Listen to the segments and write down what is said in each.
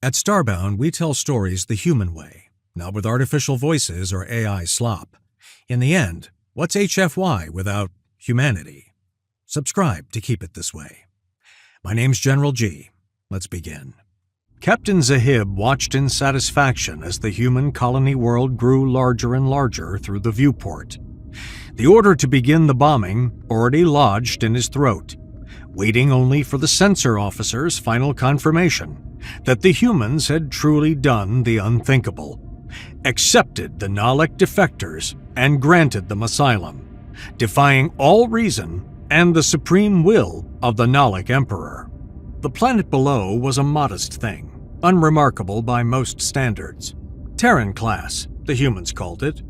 At Starbound, we tell stories the human way, not with artificial voices or AI slop. In the end, what's HFY without humanity? Subscribe to keep it this way. My name's General G. Let's begin. Captain Zahib watched in satisfaction as the human colony world grew larger and larger through the viewport. The order to begin the bombing already lodged in his throat, waiting only for the censor officer's final confirmation that the humans had truly done the unthinkable, accepted the Nalek defectors and granted them asylum, defying all reason and the supreme will of the Nalek Emperor. The planet below was a modest thing, unremarkable by most standards. Terran class, the humans called it.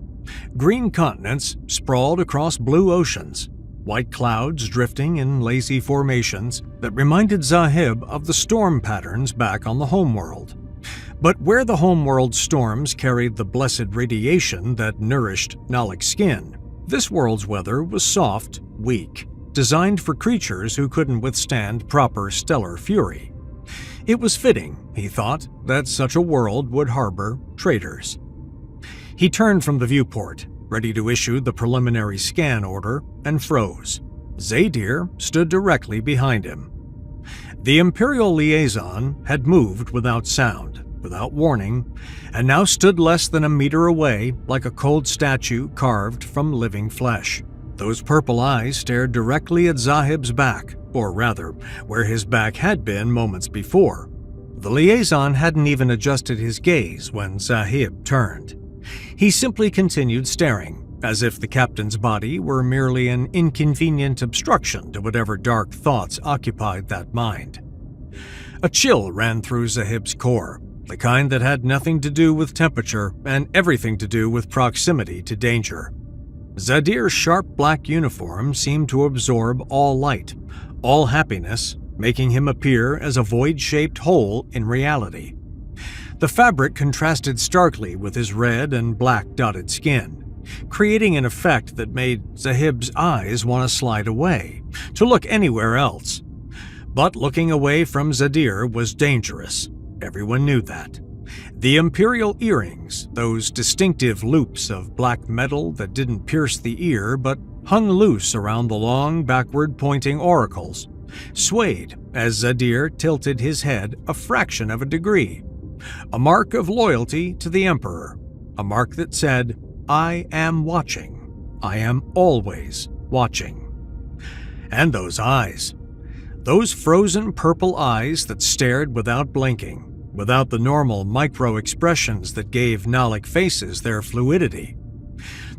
Green continents sprawled across blue oceans, white clouds drifting in lazy formations that reminded Zahib of the storm patterns back on the homeworld. But where the homeworld storms carried the blessed radiation that nourished Nalek skin, this world's weather was soft, weak, designed for creatures who couldn't withstand proper stellar fury. It was fitting, he thought, that such a world would harbor traitors. He turned from the viewport, ready to issue the preliminary scan order, and froze. Zadir stood directly behind him. The Imperial liaison had moved without sound, without warning, and now stood less than a meter away like a cold statue carved from living flesh. Those purple eyes stared directly at Zahib's back, or rather, where his back had been moments before. The liaison hadn't even adjusted his gaze when Zahib turned. He simply continued staring, as if the captain's body were merely an inconvenient obstruction to whatever dark thoughts occupied that mind. A chill ran through Zahib's core, the kind that had nothing to do with temperature and everything to do with proximity to danger. Zadir's sharp black uniform seemed to absorb all light, all happiness, making him appear as a void-shaped hole in reality. The fabric contrasted starkly with his red and black dotted skin, creating an effect that made Zahib's eyes want to slide away, to look anywhere else. But looking away from Zadir was dangerous. Everyone knew that. The Imperial earrings, those distinctive loops of black metal that didn't pierce the ear but hung loose around the long, backward-pointing auricles, swayed as Zadir tilted his head a fraction of a degree. A mark of loyalty to the Emperor, a mark that said, "I am watching. I am always watching." And those eyes. Those frozen purple eyes that stared without blinking, without the normal micro-expressions that gave Nalek faces their fluidity.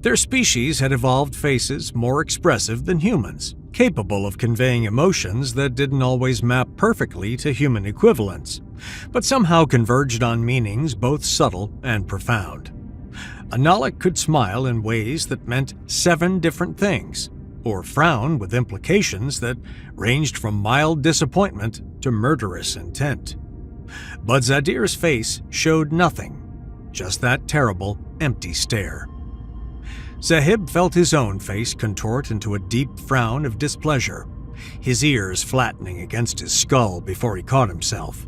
Their species had evolved faces more expressive than humans, capable of conveying emotions that didn't always map perfectly to human equivalents, but somehow converged on meanings both subtle and profound. A Nalek could smile in ways that meant 7 different things, or frown with implications that ranged from mild disappointment to murderous intent. But Zadir's face showed nothing, just that terrible, empty stare. Zahib felt his own face contort into a deep frown of displeasure, his ears flattening against his skull before he caught himself.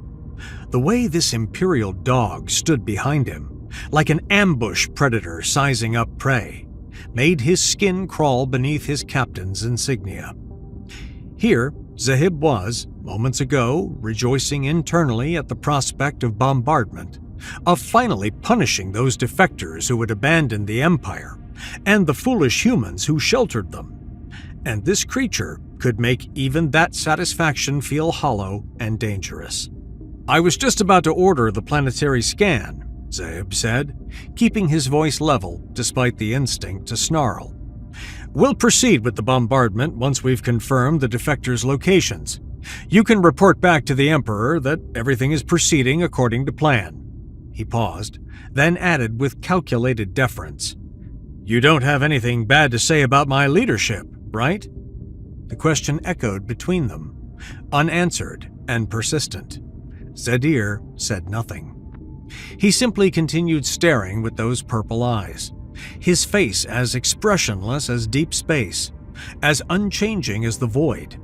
The way this Imperial dog stood behind him, like an ambush predator sizing up prey, made his skin crawl beneath his captain's insignia. Here, Zahib was, moments ago, rejoicing internally at the prospect of bombardment, of finally punishing those defectors who had abandoned the Empire, and the foolish humans who sheltered them. And this creature could make even that satisfaction feel hollow and dangerous. "I was just about to order the planetary scan," Zahib said, keeping his voice level despite the instinct to snarl. "We'll proceed with the bombardment once we've confirmed the defectors' locations. You can report back to the Emperor that everything is proceeding according to plan." He paused, then added with calculated deference, "You don't have anything bad to say about my leadership, right?" The question echoed between them, unanswered and persistent. Zadir said nothing. He simply continued staring with those purple eyes, his face as expressionless as deep space, as unchanging as the void.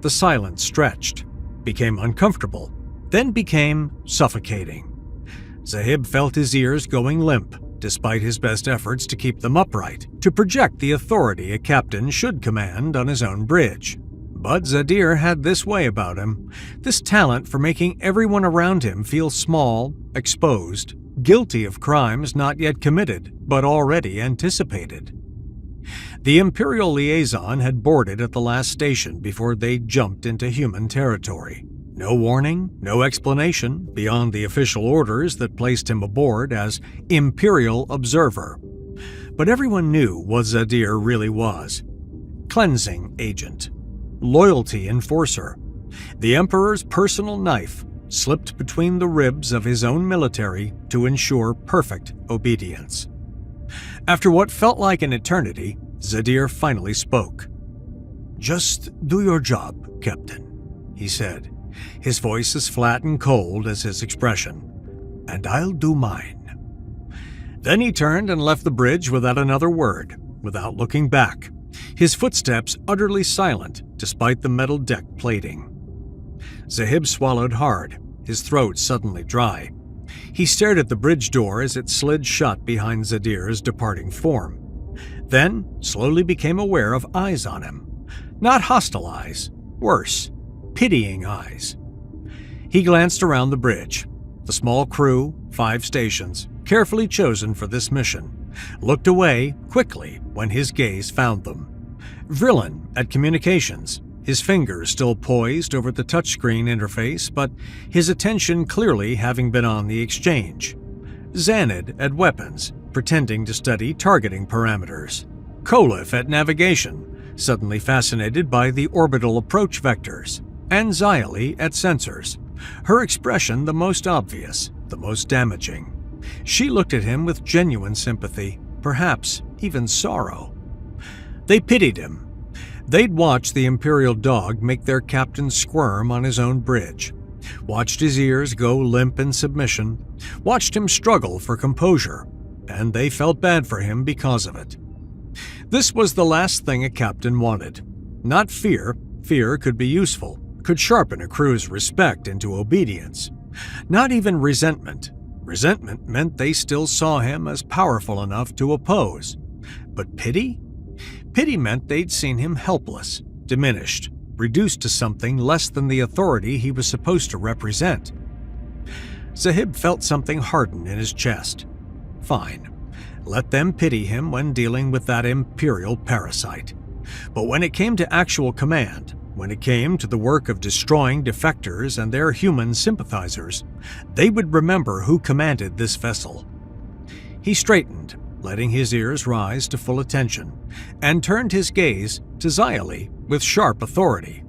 The silence stretched, became uncomfortable, then became suffocating. Zahib felt his ears going limp, despite his best efforts to keep them upright, to project the authority a captain should command on his own bridge. But Zadir had this way about him, this talent for making everyone around him feel small, exposed, guilty of crimes not yet committed, but already anticipated. The Imperial liaison had boarded at the last station before they jumped into human territory. No warning, no explanation beyond the official orders that placed him aboard as Imperial Observer. But everyone knew what Zadir really was. Cleansing agent. Loyalty enforcer. The Emperor's personal knife slipped between the ribs of his own military to ensure perfect obedience. After what felt like an eternity, Zadir finally spoke. "Just do your job, Captain," he said, his voice as flat and cold as his expression, "and I'll do mine." Then he turned and left the bridge without another word, without looking back, his footsteps utterly silent despite the metal deck plating. Zahib swallowed hard, his throat suddenly dry. He stared at the bridge door as it slid shut behind Zadir's departing form, then slowly became aware of eyes on him. Not hostile eyes, worse, pitying eyes. He glanced around the bridge. The small crew, 5 stations, carefully chosen for this mission, looked away quickly when his gaze found them. Vrillin at communications, his fingers still poised over the touchscreen interface, but his attention clearly having been on the exchange. Xanid at weapons, pretending to study targeting parameters. Kolif at navigation, suddenly fascinated by the orbital approach vectors. And Xylee at sensors, her expression the most obvious, the most damaging. She looked at him with genuine sympathy, perhaps even sorrow. They pitied him. They'd watched the Imperial dog make their captain squirm on his own bridge, watched his ears go limp in submission, watched him struggle for composure, and they felt bad for him because of it. This was the last thing a captain wanted. Not fear. Fear could be useful, could sharpen a crew's respect into obedience. Not even resentment. Resentment meant they still saw him as powerful enough to oppose. But pity? Pity meant they'd seen him helpless, diminished, reduced to something less than the authority he was supposed to represent. Zahib felt something harden in his chest. Fine. Let them pity him when dealing with that Imperial parasite. But when it came to actual command, when it came to the work of destroying defectors and their human sympathizers, they would remember who commanded this vessel. He straightened, letting his ears rise to full attention, and turned his gaze to Xylee with sharp authority.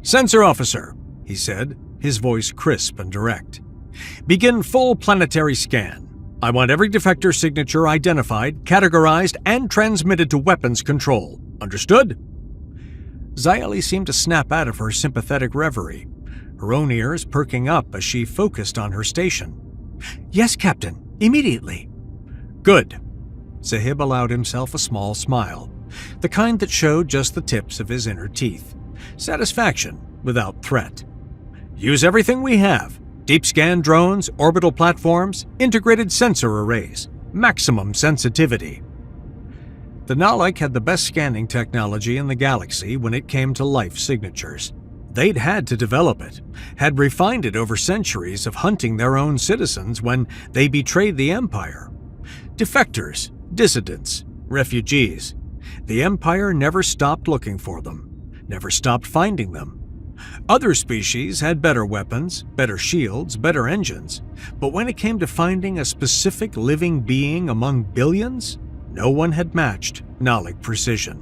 "Sensor officer," he said, his voice crisp and direct. "Begin full planetary scan. I want every defector signature identified, categorized, and transmitted to weapons control. Understood?" Xylee seemed to snap out of her sympathetic reverie, her own ears perking up as she focused on her station. "Yes, Captain. Immediately." "Good." Zahib allowed himself a small smile, the kind that showed just the tips of his inner teeth. Satisfaction without threat. "Use everything we have. Deep scan drones, orbital platforms, integrated sensor arrays, maximum sensitivity." The Nalek had the best scanning technology in the galaxy when it came to life signatures. They'd had to develop it, had refined it over centuries of hunting their own citizens when they betrayed the Empire. Defectors, dissidents, refugees. The Empire never stopped looking for them, never stopped finding them. Other species had better weapons, better shields, better engines, but when it came to finding a specific living being among billions, no one had matched Nalek precision.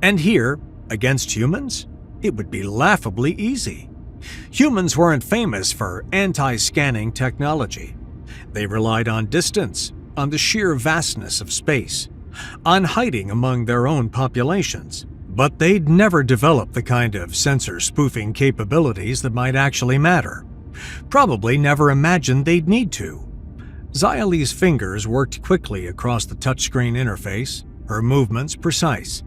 And here, against humans, it would be laughably easy. Humans weren't famous for anti-scanning technology. They relied on distance, on the sheer vastness of space, on hiding among their own populations. But they'd never developed the kind of sensor spoofing capabilities that might actually matter. Probably never imagined they'd need to. Xylee's fingers worked quickly across the touchscreen interface, her movements precise.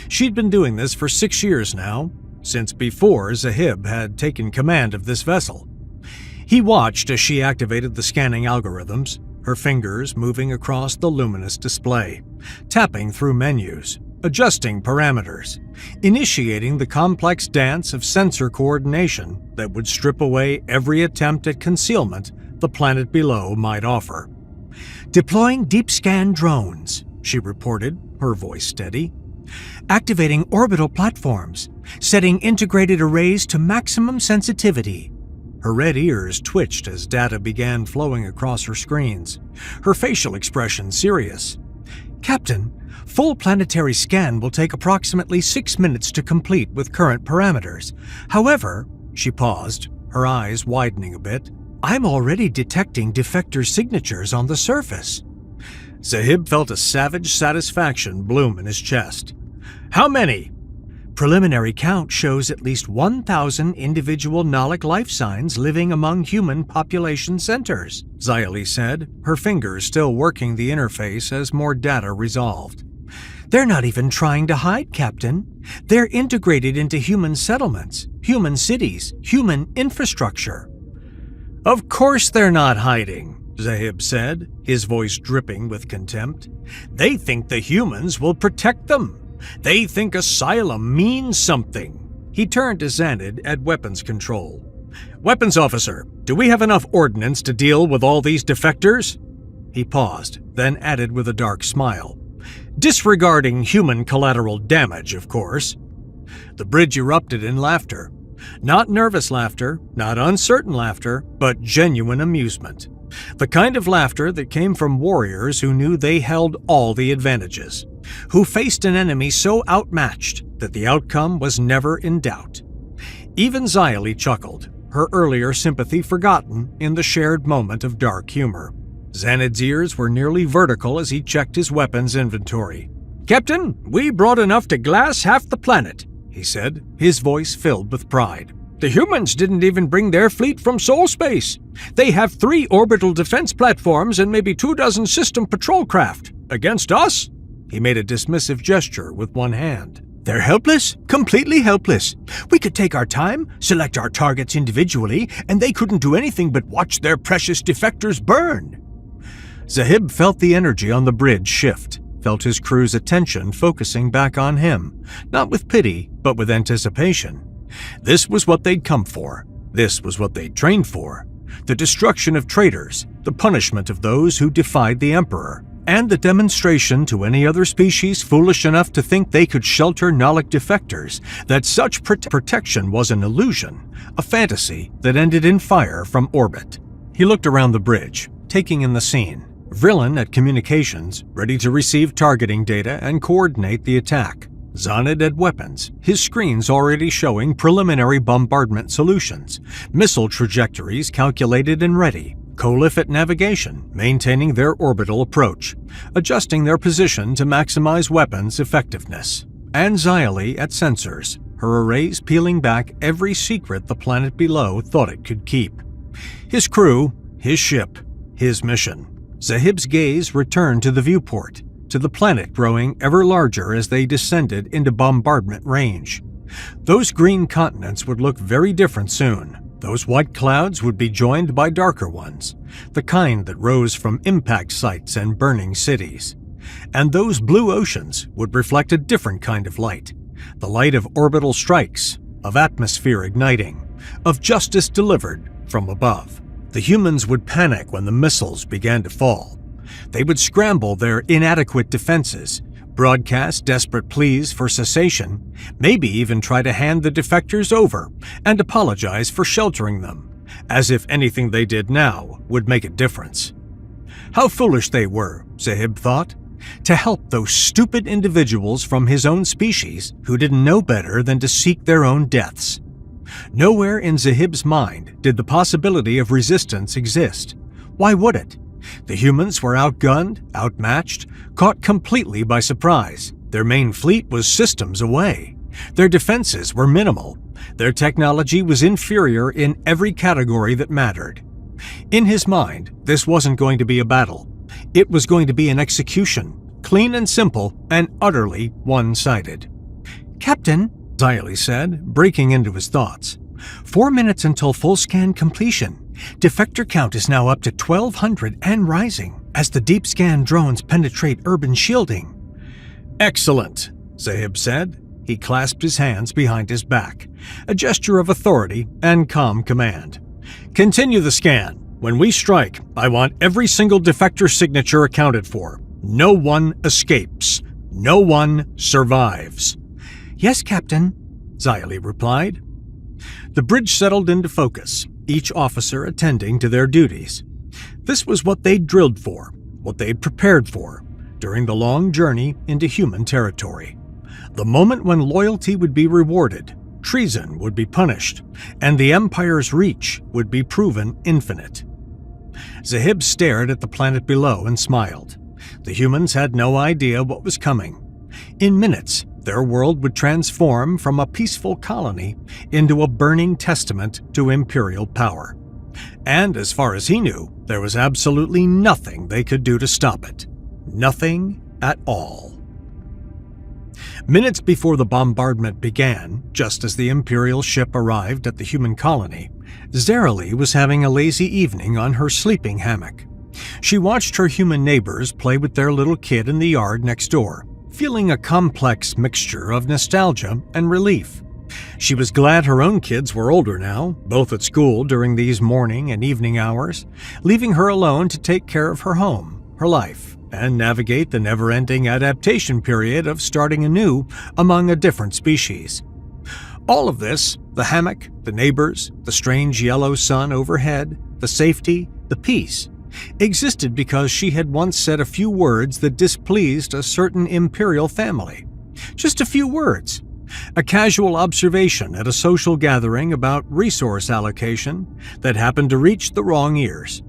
She'd been doing this for 6 years now, since before Zahib had taken command of this vessel. He watched as she activated the scanning algorithms, her fingers moving across the luminous display, tapping through menus, adjusting parameters, initiating the complex dance of sensor coordination that would strip away every attempt at concealment the planet below might offer. "Deploying deep scan drones," she reported, her voice steady. "Activating orbital platforms, setting integrated arrays to maximum sensitivity." Her red ears twitched as data began flowing across her screens, her facial expression serious. "Captain, full planetary scan will take approximately 6 minutes to complete with current parameters. However," she paused, her eyes widening a bit, "I'm already detecting defector signatures on the surface." Zahib felt a savage satisfaction bloom in his chest. "How many?" "Preliminary count shows at least 1,000 individual Nalic life signs living among human population centers," Xylee said, her fingers still working the interface as more data resolved. "They're not even trying to hide, Captain. They're integrated into human settlements, human cities, human infrastructure." "Of course they're not hiding," Zahib said, his voice dripping with contempt. "They think the humans will protect them. They think asylum means something." He turned to Xanad at weapons control. "Weapons officer, do we have enough ordnance to deal with all these defectors?" He paused, then added with a dark smile. "Disregarding human collateral damage, of course." The bridge erupted in laughter. Not nervous laughter, not uncertain laughter, but genuine amusement. The kind of laughter that came from warriors who knew they held all the advantages, who faced an enemy so outmatched that the outcome was never in doubt. Even Xylee chuckled, her earlier sympathy forgotten in the shared moment of dark humor. Xanad's ears were nearly vertical as he checked his weapons inventory. "Captain, we brought enough to glass half the planet," he said, his voice filled with pride. "The humans didn't even bring their fleet from soul space. They have 3 orbital defense platforms and maybe 24 system patrol craft. Against us?" He made a dismissive gesture with one hand. "They're helpless, completely helpless. We could take our time, select our targets individually, and they couldn't do anything but watch their precious defectors burn." Zahib felt the energy on the bridge shift, felt his crew's attention focusing back on him, not with pity, but with anticipation. This was what they'd come for. This was what they'd trained for. The destruction of traitors, the punishment of those who defied the Emperor, and the demonstration to any other species foolish enough to think they could shelter Nalic defectors that such protection was an illusion, a fantasy that ended in fire from orbit. He looked around the bridge, taking in the scene. Vrillin at communications, ready to receive targeting data and coordinate the attack. Xanad at weapons, his screens already showing preliminary bombardment solutions, missile trajectories calculated and ready. Kholif at navigation, maintaining their orbital approach, adjusting their position to maximize weapons effectiveness. And Xylee at sensors, her arrays peeling back every secret the planet below thought it could keep. His crew, his ship, his mission. Zahib's gaze returned to the viewport, to the planet growing ever larger as they descended into bombardment range. Those green continents would look very different soon. Those white clouds would be joined by darker ones, the kind that rose from impact sites and burning cities. And those blue oceans would reflect a different kind of light, the light of orbital strikes, of atmosphere igniting, of justice delivered from above. The humans would panic when the missiles began to fall. They would scramble their inadequate defenses, broadcast desperate pleas for cessation, maybe even try to hand the defectors over and apologize for sheltering them, as if anything they did now would make a difference. How foolish they were, Zahib thought, to help those stupid individuals from his own species who didn't know better than to seek their own deaths. Nowhere in Zahib's mind did the possibility of resistance exist. Why would it? The humans were outgunned, outmatched, caught completely by surprise. Their main fleet was systems away. Their defenses were minimal. Their technology was inferior in every category that mattered. In his mind, this wasn't going to be a battle. It was going to be an execution, clean and simple and utterly one-sided. "Captain," Xylee said, breaking into his thoughts. 4 minutes until full scan completion. Defector count is now up to 1,200 and rising as the deep scan drones penetrate urban shielding. Excellent, Zahib said. He clasped his hands behind his back, a gesture of authority and calm command. Continue the scan. When we strike, I want every single defector signature accounted for. No one escapes. No one survives. Yes, Captain, Xylee replied. The bridge settled into focus, each officer attending to their duties. This was what they'd drilled for, what they'd prepared for, during the long journey into human territory. The moment when loyalty would be rewarded, treason would be punished, and the Empire's reach would be proven infinite. Zahib stared at the planet below and smiled. The humans had no idea what was coming. In minutes, their world would transform from a peaceful colony into a burning testament to imperial power. And as far as he knew, there was absolutely nothing they could do to stop it. Nothing at all. Minutes before the bombardment began, just as the Imperial ship arrived at the human colony, Xylee was having a lazy evening on her sleeping hammock. She watched her human neighbors play with their little kid in the yard next door, feeling a complex mixture of nostalgia and relief. She was glad her own kids were older now, both at school during these morning and evening hours, leaving her alone to take care of her home, her life, and navigate the never-ending adaptation period of starting anew among a different species. All of this, the hammock, the neighbors, the strange yellow sun overhead, the safety, the peace, existed because she had once said a few words that displeased a certain imperial family. Just a few words. A casual observation at a social gathering about resource allocation that happened to reach the wrong ears.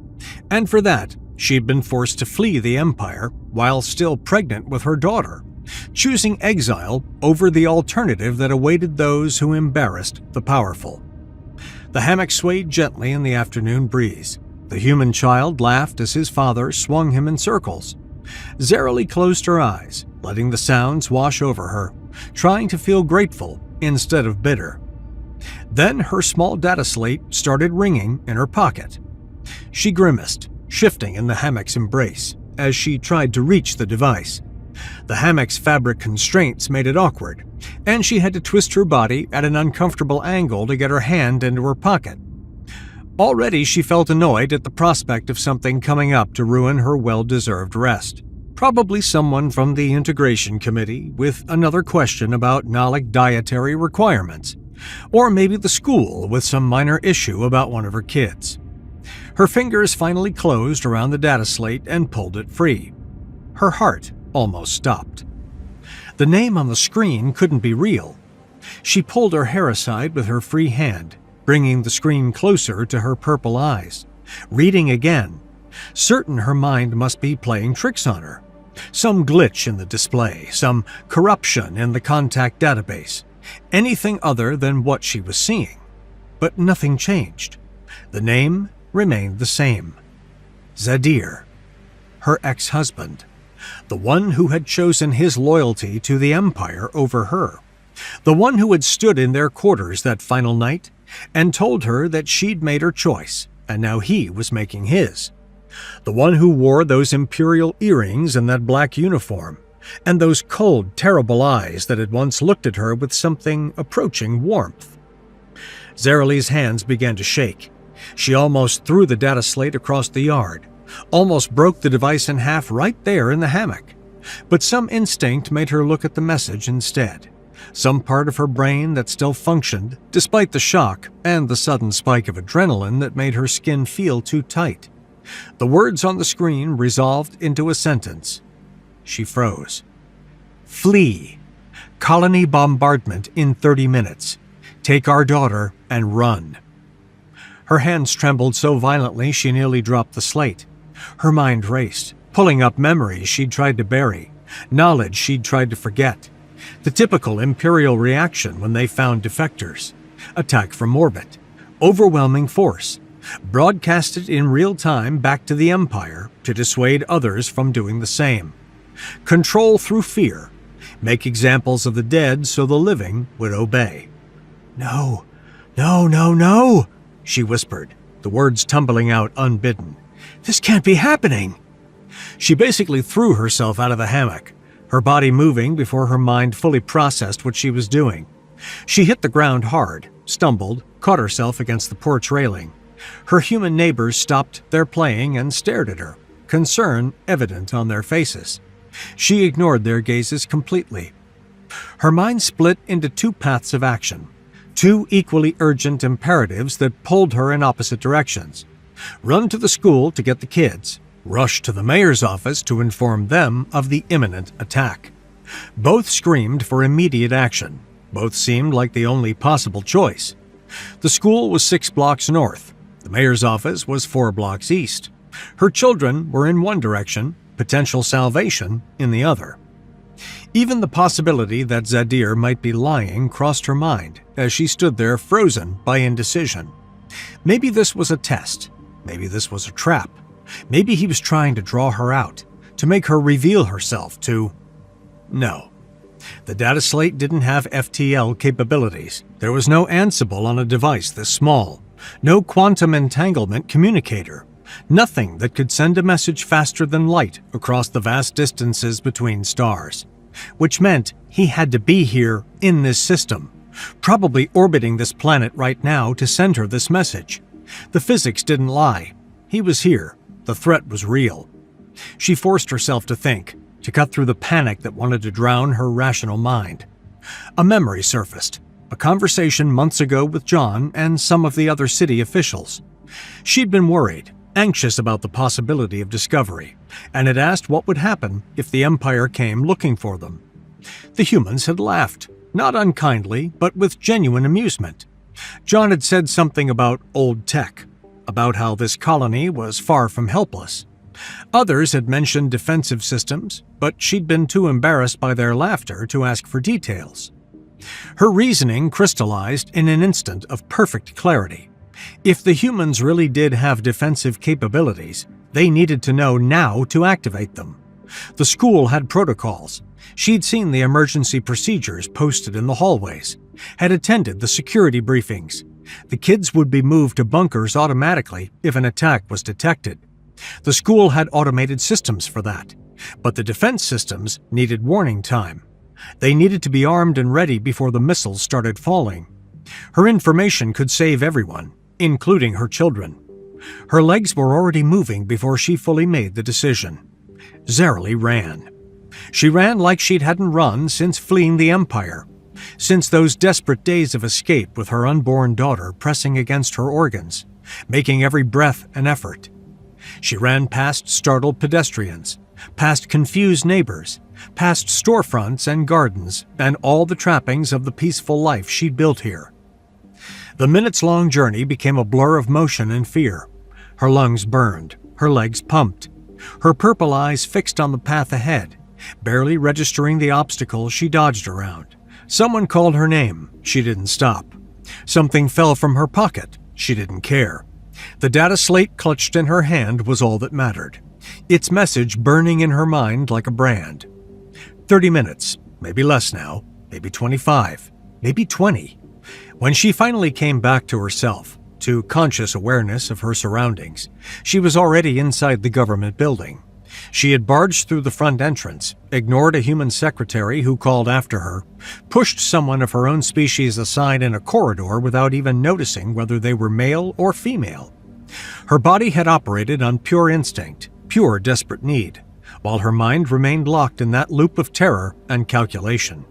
And for that, she'd been forced to flee the Empire while still pregnant with her daughter, choosing exile over the alternative that awaited those who embarrassed the powerful. The hammock swayed gently in the afternoon breeze. The human child laughed as his father swung him in circles. Xylee closed her eyes, letting the sounds wash over her, trying to feel grateful instead of bitter. Then her small data slate started ringing in her pocket. She grimaced, shifting in the hammock's embrace as she tried to reach the device. The hammock's fabric constraints made it awkward, and she had to twist her body at an uncomfortable angle to get her hand into her pocket. Already she felt annoyed at the prospect of something coming up to ruin her well-deserved rest. Probably someone from the Integration Committee with another question about Nalic dietary requirements, or maybe the school with some minor issue about one of her kids. Her fingers finally closed around the data slate and pulled it free. Her heart almost stopped. The name on the screen couldn't be real. She pulled her hair aside with her free hand, bringing the screen closer to her purple eyes, reading again, certain her mind must be playing tricks on her. Some glitch in the display, some corruption in the contact database, anything other than what she was seeing. But nothing changed. The name remained the same. Zadir, her ex-husband, the one who had chosen his loyalty to the Empire over her, the one who had stood in their quarters that final night and told her that she'd made her choice, and now he was making his. The one who wore those imperial earrings and that black uniform, and those cold, terrible eyes that had once looked at her with something approaching warmth. Xylee's hands began to shake. She almost threw the data slate across the yard, almost broke the device in half right there in the hammock. But some instinct made her look at the message instead. Some part of her brain that still functioned, despite the shock and the sudden spike of adrenaline that made her skin feel too tight. The words on the screen resolved into a sentence. She froze. Flee. Colony bombardment in 30 minutes. Take our daughter and run. Her hands trembled so violently she nearly dropped the slate. Her mind raced, pulling up memories she'd tried to bury, knowledge she'd tried to forget. The typical Imperial reaction when they found defectors. Attack from orbit. Overwhelming force. Broadcasted in real time back to the Empire to dissuade others from doing the same. Control through fear. Make examples of the dead so the living would obey. No, no, no, no, she whispered, the words tumbling out unbidden. This can't be happening. She basically threw herself out of the hammock, her body moving before her mind fully processed what she was doing. She hit the ground hard, stumbled, caught herself against the porch railing. Her human neighbors stopped their playing and stared at her, concern evident on their faces. She ignored their gazes completely. Her mind split into two paths of action, two equally urgent imperatives that pulled her in opposite directions. Run to the school to get the kids, rush to the mayor's office to inform them of the imminent attack. Both screamed for immediate action. Both seemed like the only possible choice. The school was 6 blocks north. The mayor's office was 4 blocks east. Her children were in one direction, potential salvation in the other. Even the possibility that Zadir might be lying crossed her mind as she stood there frozen by indecision. Maybe this was a test. Maybe this was a trap. Maybe he was trying to draw her out, to make her reveal herself to... No. The data slate didn't have FTL capabilities. There was no Ansible on a device this small. No quantum entanglement communicator. Nothing that could send a message faster than light across the vast distances between stars. Which meant he had to be here in this system, probably orbiting this planet right now to send her this message. The physics didn't lie. He was here. The threat was real. She forced herself to think, to cut through the panic that wanted to drown her rational mind. A memory surfaced, a conversation months ago with John and some of the other city officials. She'd been worried, anxious about the possibility of discovery, and had asked what would happen if the Empire came looking for them. The humans had laughed, not unkindly, but with genuine amusement. John had said something about old tech, about how this colony was far from helpless. Others had mentioned defensive systems, but she'd been too embarrassed by their laughter to ask for details. Her reasoning crystallized in an instant of perfect clarity. If the humans really did have defensive capabilities, they needed to know now to activate them. The school had protocols. She'd seen the emergency procedures posted in the hallways, had attended the security briefings. The kids would be moved to bunkers automatically if an attack was detected. The school had automated systems for that, but the defense systems needed warning time. They needed to be armed and ready before the missiles started falling. Her information could save everyone, including her children. Her legs were already moving before she fully made the decision. Zarely ran. She ran like she hadn't run since fleeing the Empire, since those desperate days of escape with her unborn daughter pressing against her organs, making every breath an effort. She ran past startled pedestrians, past confused neighbors, past storefronts and gardens, and all the trappings of the peaceful life she'd built here. The minutes-long journey became a blur of motion and fear. Her lungs burned, her legs pumped, her purple eyes fixed on the path ahead, barely registering the obstacles she dodged around. Someone called her name. She didn't stop. Something fell from her pocket. She didn't care. The data slate clutched in her hand was all that mattered, its message burning in her mind like a brand. 30 minutes, maybe less now, maybe 25, maybe 20. When she finally came back to herself, to conscious awareness of her surroundings, she was already inside the government building. She had barged through the front entrance, ignored a human secretary who called after her, pushed someone of her own species aside in a corridor without even noticing whether they were male or female. Her body had operated on pure instinct, pure desperate need, while her mind remained locked in that loop of terror and calculation.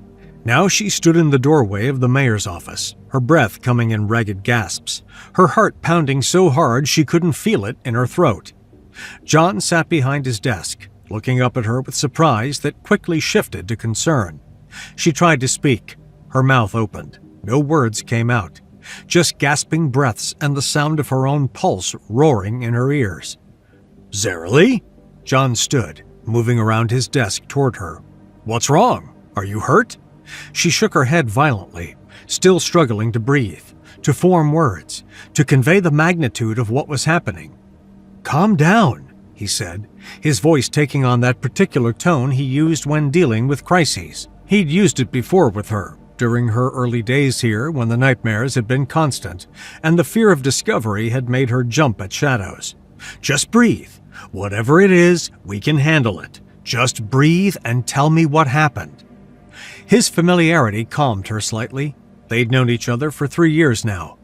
Now she stood in the doorway of the mayor's office, her breath coming in ragged gasps, her heart pounding so hard she couldn't feel it in her throat. John sat behind his desk, looking up at her with surprise that quickly shifted to concern. She tried to speak. Her mouth opened. No words came out, just gasping breaths and the sound of her own pulse roaring in her ears. "Zarely?" John stood, moving around his desk toward her. "What's wrong? Are you hurt?" She shook her head violently, still struggling to breathe, to form words, to convey the magnitude of what was happening. "Calm down," he said, his voice taking on that particular tone he used when dealing with crises. He'd used it before with her, during her early days here when the nightmares had been constant, and the fear of discovery had made her jump at shadows. Just breathe. Whatever it is, we can handle it. Just breathe and tell me what happened. His familiarity calmed her slightly. They'd known each other for 3 years now.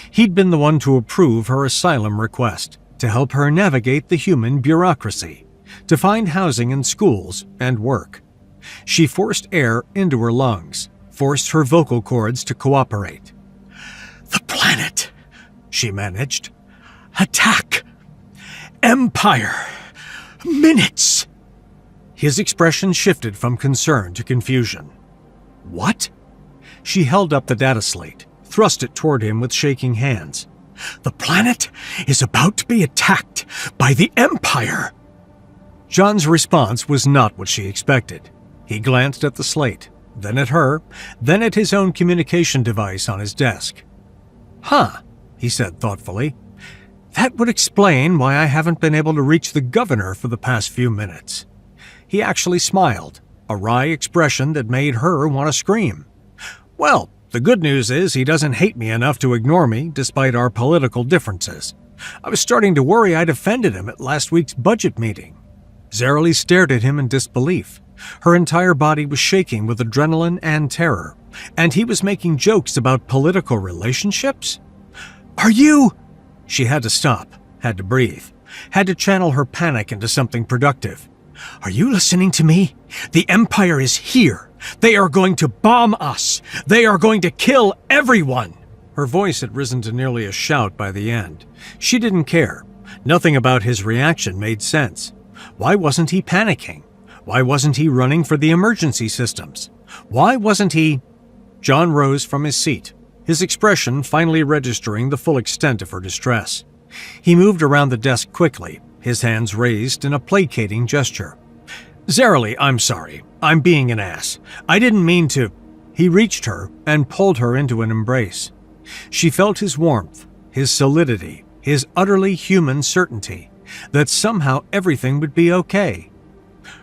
He'd been the one to approve her asylum request, to help her navigate the human bureaucracy, to find housing and schools and work. She forced air into her lungs, forced her vocal cords to cooperate. "The planet," she managed. "Attack! Empire! Minutes!" His expression shifted from concern to confusion. "What?" She held up the data slate, thrust it toward him with shaking hands. "The planet is about to be attacked by the Empire!" John's response was not what she expected. He glanced at the slate, then at her, then at his own communication device on his desk. "Huh," he said thoughtfully. "That would explain why I haven't been able to reach the governor for the past few minutes." He actually smiled, a wry expression that made her want to scream. "Well, the good news is he doesn't hate me enough to ignore me despite our political differences. I was starting to worry I'd offended him at last week's budget meeting." Zerily stared at him in disbelief. Her entire body was shaking with adrenaline and terror, and he was making jokes about political relationships? "Are you—" She had to stop, had to breathe, had to channel her panic into something productive. "Are you listening to me? The Empire is here. They are going to bomb us. They are going to kill everyone." Her voice had risen to nearly a shout by the end. She didn't care. Nothing about his reaction made sense. Why wasn't he panicking? Why wasn't he running for the emergency systems? Why wasn't he— John rose from his seat, his expression finally registering the full extent of her distress. He moved around the desk quickly, his hands raised in a placating gesture. "Zerily, I'm sorry. I'm being an ass. I didn't mean to—" He reached her and pulled her into an embrace. She felt his warmth, his solidity, his utterly human certainty that somehow everything would be okay.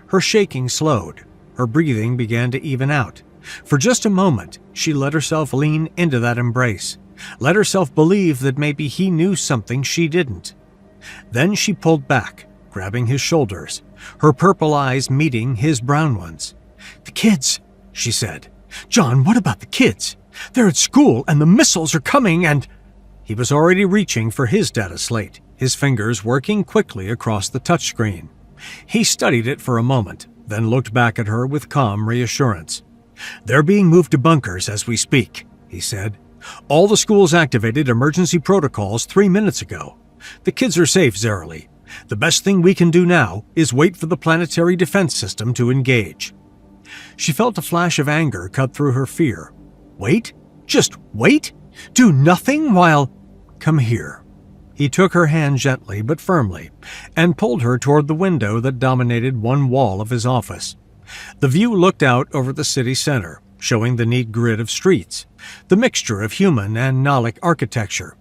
Her shaking slowed. Her breathing began to even out. For just a moment, she let herself lean into that embrace, let herself believe that maybe he knew something she didn't. Then she pulled back, grabbing his shoulders, her purple eyes meeting his brown ones. "The kids," she said. "John, what about the kids? They're at school and the missiles are coming and—" He was already reaching for his data slate, his fingers working quickly across the touchscreen. He studied it for a moment, then looked back at her with calm reassurance. "They're being moved to bunkers as we speak," he said. "All the schools activated emergency protocols 3 minutes ago. The kids are safe, Zerily. The best thing we can do now is wait for the planetary defense system to engage." She felt a flash of anger cut through her fear. Wait? Just wait? Do nothing while— "Come here." He took her hand gently but firmly and pulled her toward the window that dominated one wall of his office. The view looked out over the city center, showing the neat grid of streets, the mixture of human and Nalic architecture,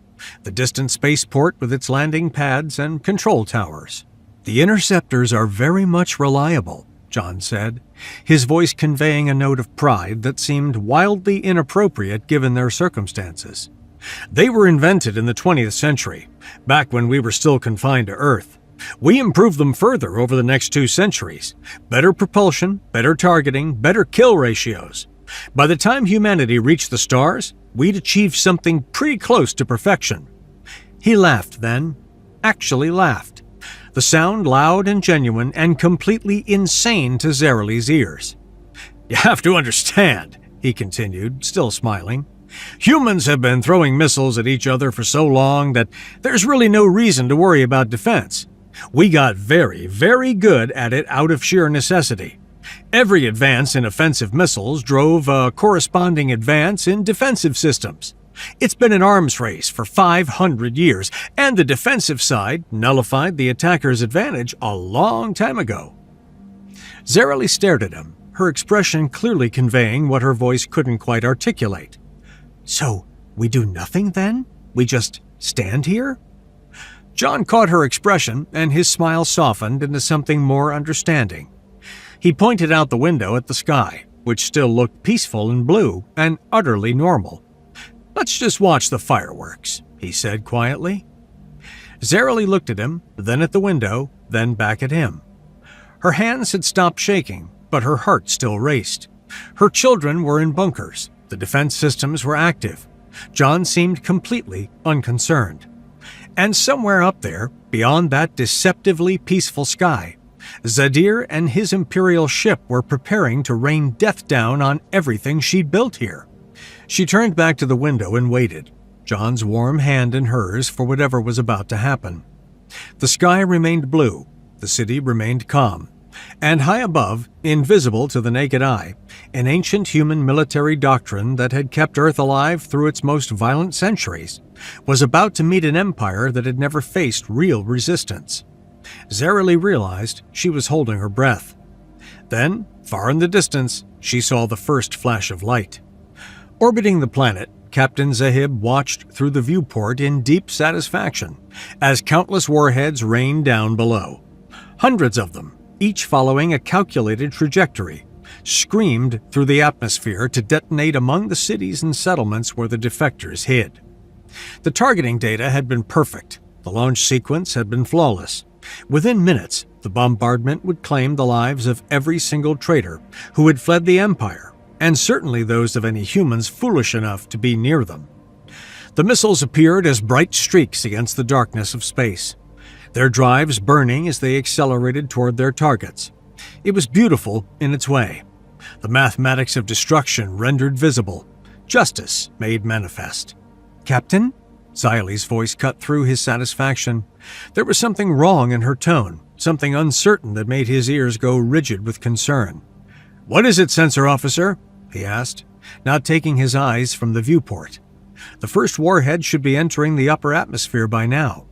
the distant spaceport with its landing pads and control towers. "The interceptors are very much reliable," John said, his voice conveying a note of pride that seemed wildly inappropriate given their circumstances. "They were invented in the 20th century, back when we were still confined to Earth. We improved them further over the next 2 centuries. Better propulsion, better targeting, better kill ratios. By the time humanity reached the stars, we'd achieved something pretty close to perfection." He laughed then, actually laughed. The sound loud and genuine and completely insane to Zerily's ears. "You have to understand," he continued, still smiling. "Humans have been throwing missiles at each other for so long that there's really no reason to worry about defense. We got very, very good at it out of sheer necessity. Every advance in offensive missiles drove a corresponding advance in defensive systems. It's been an arms race for 500 years, and the defensive side nullified the attacker's advantage a long time ago." Zerily stared at him, her expression clearly conveying what her voice couldn't quite articulate. "So, we do nothing then? We just stand here?" John caught her expression, and his smile softened into something more understanding. He pointed out the window at the sky, which still looked peaceful and blue and utterly normal. "Let's just watch the fireworks," he said quietly. Zarely looked at him, then at the window, then back at him. Her hands had stopped shaking, but her heart still raced. Her children were in bunkers. The defense systems were active. John seemed completely unconcerned. And somewhere up there, beyond that deceptively peaceful sky, Zadir and his Imperial ship were preparing to rain death down on everything she'd built here. She turned back to the window and waited, John's warm hand in hers for whatever was about to happen. The sky remained blue, the city remained calm, and high above, invisible to the naked eye, an ancient human military doctrine that had kept Earth alive through its most violent centuries was about to meet an empire that had never faced real resistance. Zarely realized she was holding her breath. Then, far in the distance, she saw the first flash of light. Orbiting the planet, Captain Zahib watched through the viewport in deep satisfaction as countless warheads rained down below. Hundreds of them, each following a calculated trajectory, screamed through the atmosphere to detonate among the cities and settlements where the defectors hid. The targeting data had been perfect. The launch sequence had been flawless. Within minutes, the bombardment would claim the lives of every single traitor who had fled the Empire, and certainly those of any humans foolish enough to be near them. The missiles appeared as bright streaks against the darkness of space, their drives burning as they accelerated toward their targets. It was beautiful in its way. The mathematics of destruction rendered visible, justice made manifest. "Captain?" Xylie's voice cut through his satisfaction. There was something wrong in her tone, something uncertain that made his ears go rigid with concern. "What is it, Sensor Officer?" he asked, not taking his eyes from the viewport. The first warhead should be entering the upper atmosphere by now.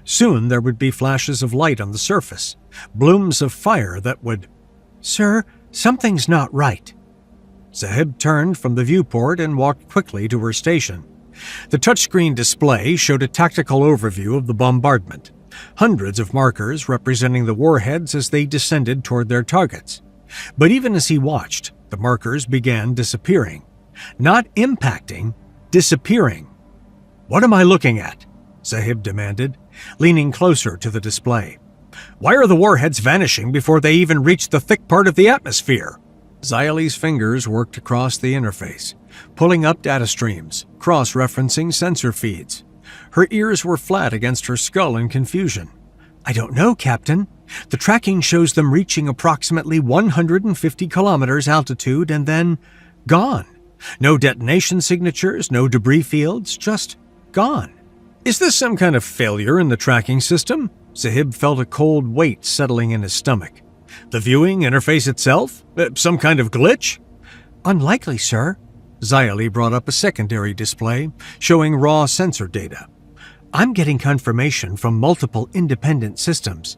Soon there would be flashes of light on the surface, blooms of fire that would... "Sir, something's not right." Zahib turned from the viewport and walked quickly to her station. The touchscreen display showed a tactical overview of the bombardment, hundreds of markers representing the warheads as they descended toward their targets. But even as he watched, the markers began disappearing. Not impacting, disappearing. "What am I looking at?" Zahib demanded, leaning closer to the display. "Why are the warheads vanishing before they even reach the thick part of the atmosphere?" Xylie's fingers worked across the interface, pulling up data streams, cross-referencing sensor feeds. Her ears were flat against her skull in confusion. "I don't know, Captain. The tracking shows them reaching approximately 150 kilometers altitude and then gone. No detonation signatures, no debris fields, just gone." "Is this some kind of failure in the tracking system?" Zahib felt a cold weight settling in his stomach. "The viewing interface itself? Some kind of glitch?" "Unlikely, sir." Xylie brought up a secondary display, showing raw sensor data. "I'm getting confirmation from multiple independent systems.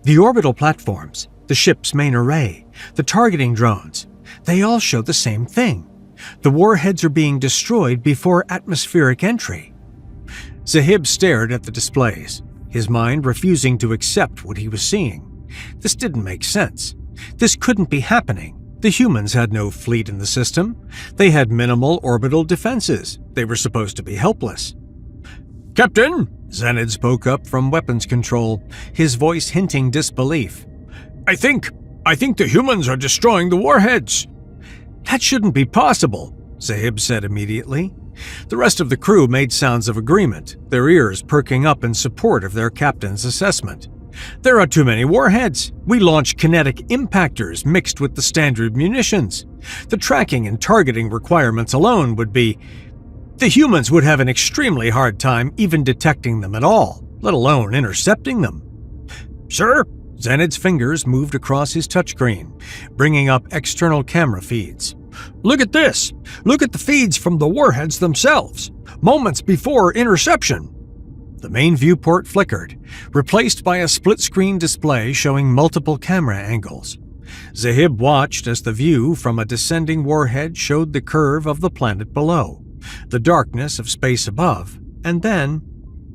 The orbital platforms, the ship's main array, the targeting drones, they all show the same thing. The warheads are being destroyed before atmospheric entry." Zahib stared at the displays, his mind refusing to accept what he was seeing. This didn't make sense. This couldn't be happening. The humans had no fleet in the system. They had minimal orbital defenses. They were supposed to be helpless. "Captain!" Xanad spoke up from weapons control, his voice hinting disbelief. I think the humans are destroying the warheads." "That shouldn't be possible," Zahib said immediately. The rest of the crew made sounds of agreement, their ears perking up in support of their captain's assessment. "There are too many warheads. We launched kinetic impactors mixed with the standard munitions. The tracking and targeting requirements alone would be... The humans would have an extremely hard time even detecting them at all, let alone intercepting them." "Sir?" Xanad's fingers moved across his touchscreen, bringing up external camera feeds. "Look at this! Look at the feeds from the warheads themselves, moments before interception." The main viewport flickered, replaced by a split-screen display showing multiple camera angles. Zahib watched as the view from a descending warhead showed the curve of the planet below, the darkness of space above, and then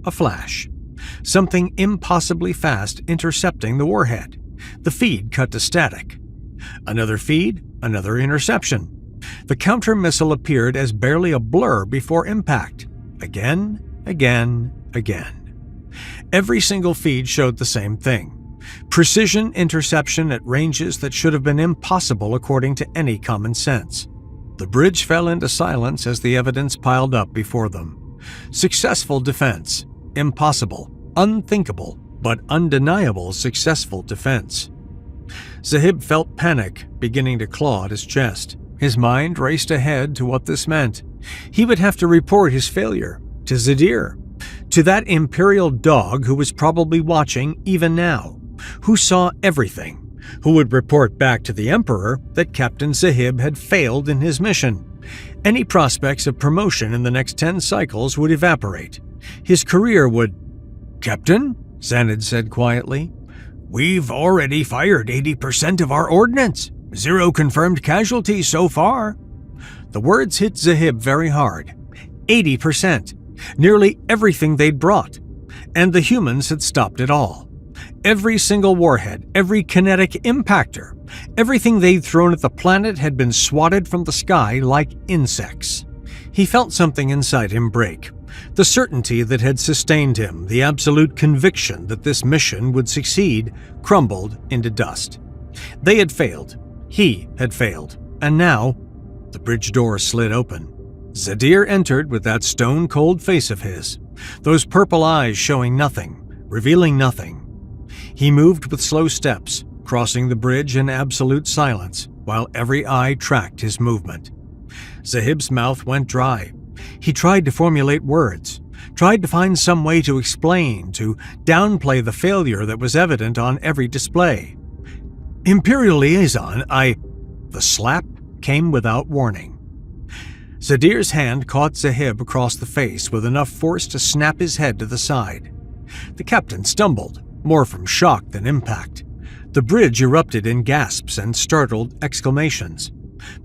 a flash. Something impossibly fast intercepting the warhead. The feed cut to static. Another feed, another interception. The counter-missile appeared as barely a blur before impact. Again. Every single feed showed the same thing. Precision interception at ranges that should have been impossible according to any common sense. The bridge fell into silence as the evidence piled up before them. Successful defense. Impossible, unthinkable, but undeniable successful defense. Zahib felt panic beginning to claw at his chest. His mind raced ahead to what this meant. He would have to report his failure to Zadir, to that Imperial dog who was probably watching even now, who saw everything, who would report back to the Emperor that Captain Zahib had failed in his mission. Any prospects of promotion in the next 10 cycles would evaporate. His career would... "Captain," Xanad said quietly, "we've already fired 80% of our ordnance. 0 confirmed casualties so far." The words hit Zahib very hard. 80%. Nearly everything they'd brought. And the humans had stopped it all. Every single warhead, every kinetic impactor, everything they'd thrown at the planet had been swatted from the sky like insects. He felt something inside him break. The certainty that had sustained him, the absolute conviction that this mission would succeed, crumbled into dust. They had failed. He had failed. And now, the bridge door slid open. Zadir entered with that stone-cold face of his, those purple eyes showing nothing, revealing nothing. He moved with slow steps, crossing the bridge in absolute silence, while every eye tracked his movement. Zahib's mouth went dry. He tried to formulate words, tried to find some way to explain, to downplay the failure that was evident on every display. "Imperial Liaison, The slap came without warning. Zadir's hand caught Zahib across the face with enough force to snap his head to the side. The captain stumbled, more from shock than impact. The bridge erupted in gasps and startled exclamations.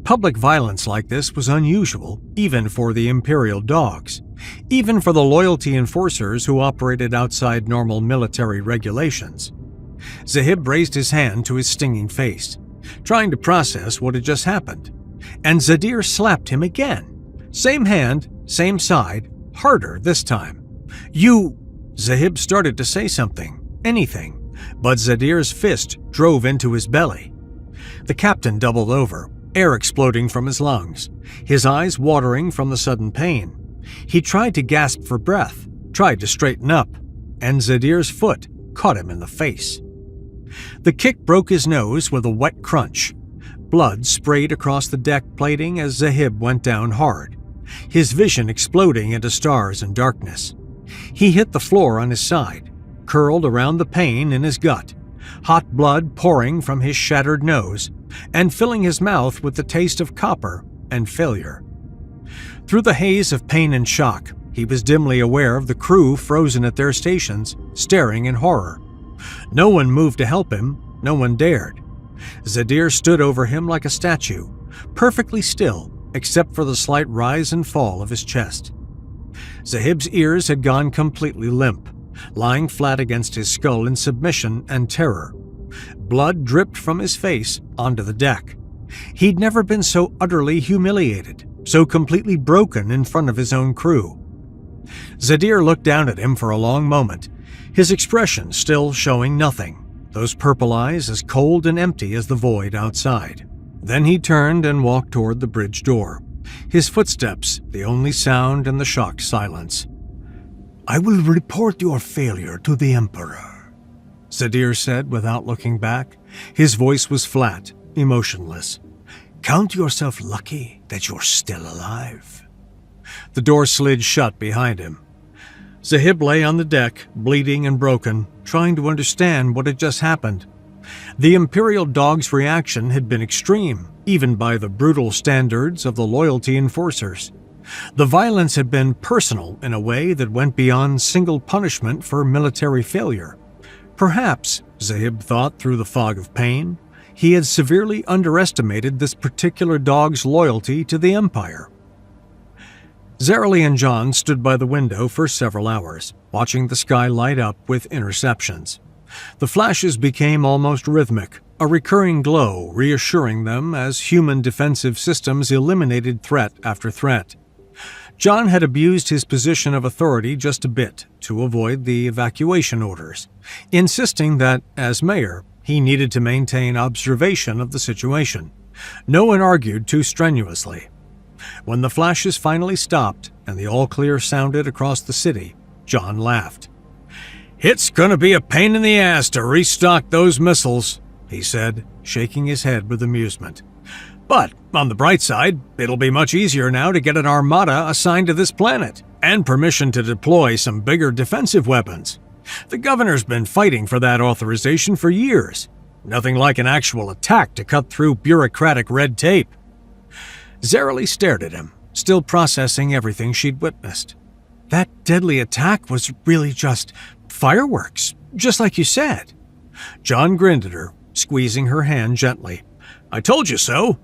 Public violence like this was unusual, even for the Imperial dogs, even for the loyalty enforcers who operated outside normal military regulations. Zahib raised his hand to his stinging face, trying to process what had just happened. And Zadir slapped him again. Same hand, same side, harder this time. "You..." Zahib started to say something, anything, but Zadir's fist drove into his belly. The captain doubled over, air exploding from his lungs, his eyes watering from the sudden pain. He tried to gasp for breath, tried to straighten up, and Zadir's foot caught him in the face. The kick broke his nose with a wet crunch. Blood sprayed across the deck plating as Zahib went down hard, his vision exploding into stars and darkness. He hit the floor on his side, curled around the pain in his gut, hot blood pouring from his shattered nose and filling his mouth with the taste of copper and failure. Through the haze of pain and shock, he was dimly aware of the crew frozen at their stations, staring in horror. No one moved to help him, no one dared. Zadir stood over him like a statue, perfectly still except for the slight rise and fall of his chest. Zahib's ears had gone completely limp, lying flat against his skull in submission and terror. Blood dripped from his face onto the deck. He'd never been so utterly humiliated, so completely broken in front of his own crew. Zadir looked down at him for a long moment, his expression still showing nothing, those purple eyes as cold and empty as the void outside. Then he turned and walked toward the bridge door, his footsteps the only sound in the shocked silence. "I will report your failure to the Emperor," Zadir said without looking back. His voice was flat, emotionless. "Count yourself lucky that you're still alive." The door slid shut behind him. Zahib lay on the deck, bleeding and broken, trying to understand what had just happened. The Imperial dog's reaction had been extreme, even by the brutal standards of the loyalty enforcers. The violence had been personal in a way that went beyond single punishment for military failure. Perhaps, Zahib thought through the fog of pain, he had severely underestimated this particular dog's loyalty to the Empire. Zarely and John stood by the window for several hours, watching the sky light up with interceptions. The flashes became almost rhythmic, a recurring glow reassuring them as human defensive systems eliminated threat after threat. John had abused his position of authority just a bit to avoid the evacuation orders, insisting that, as mayor, he needed to maintain observation of the situation. No one argued too strenuously. When the flashes finally stopped and the all-clear sounded across the city, John laughed. "It's gonna be a pain in the ass to restock those missiles," he said, shaking his head with amusement. "But, on the bright side, it'll be much easier now to get an armada assigned to this planet, and permission to deploy some bigger defensive weapons. The governor's been fighting for that authorization for years. Nothing like an actual attack to cut through bureaucratic red tape." Zerily stared at him, still processing everything she'd witnessed. "That deadly attack was really just fireworks, just like you said." John grinned at her, squeezing her hand gently. "I told you so."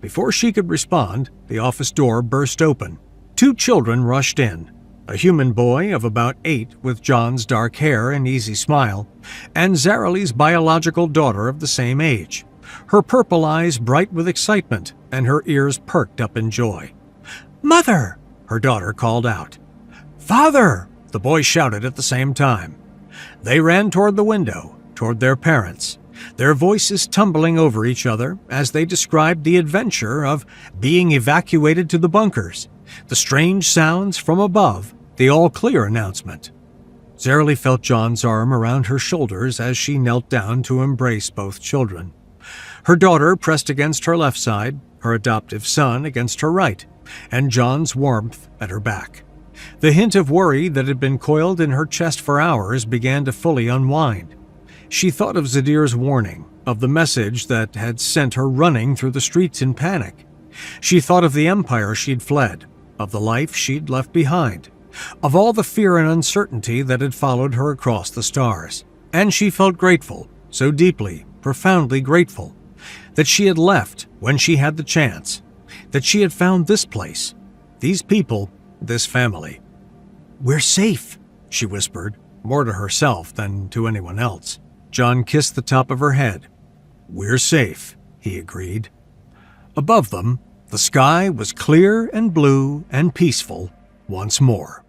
Before she could respond, the office door burst open. 2 children rushed in, a human boy of about 8 with John's dark hair and easy smile, and Zarily's biological daughter of the same age, her purple eyes bright with excitement and her ears perked up in joy. "Mother!" her daughter called out. "Father!" the boys shouted at the same time. They ran toward the window, toward their parents, their voices tumbling over each other as they described the adventure of being evacuated to the bunkers, the strange sounds from above, the all-clear announcement. Zerily felt John's arm around her shoulders as she knelt down to embrace both children. Her daughter pressed against her left side, her adoptive son against her right, and John's warmth at her back. The hint of worry that had been coiled in her chest for hours began to fully unwind. She thought of Zadir's warning, of the message that had sent her running through the streets in panic. She thought of the empire she'd fled, of the life she'd left behind, of all the fear and uncertainty that had followed her across the stars. And she felt grateful, so deeply, profoundly grateful, that she had left when she had the chance, that she had found this place, these people, this family. "We're safe," she whispered, more to herself than to anyone else. John kissed the top of her head. "We're safe," he agreed. Above them, the sky was clear and blue and peaceful once more.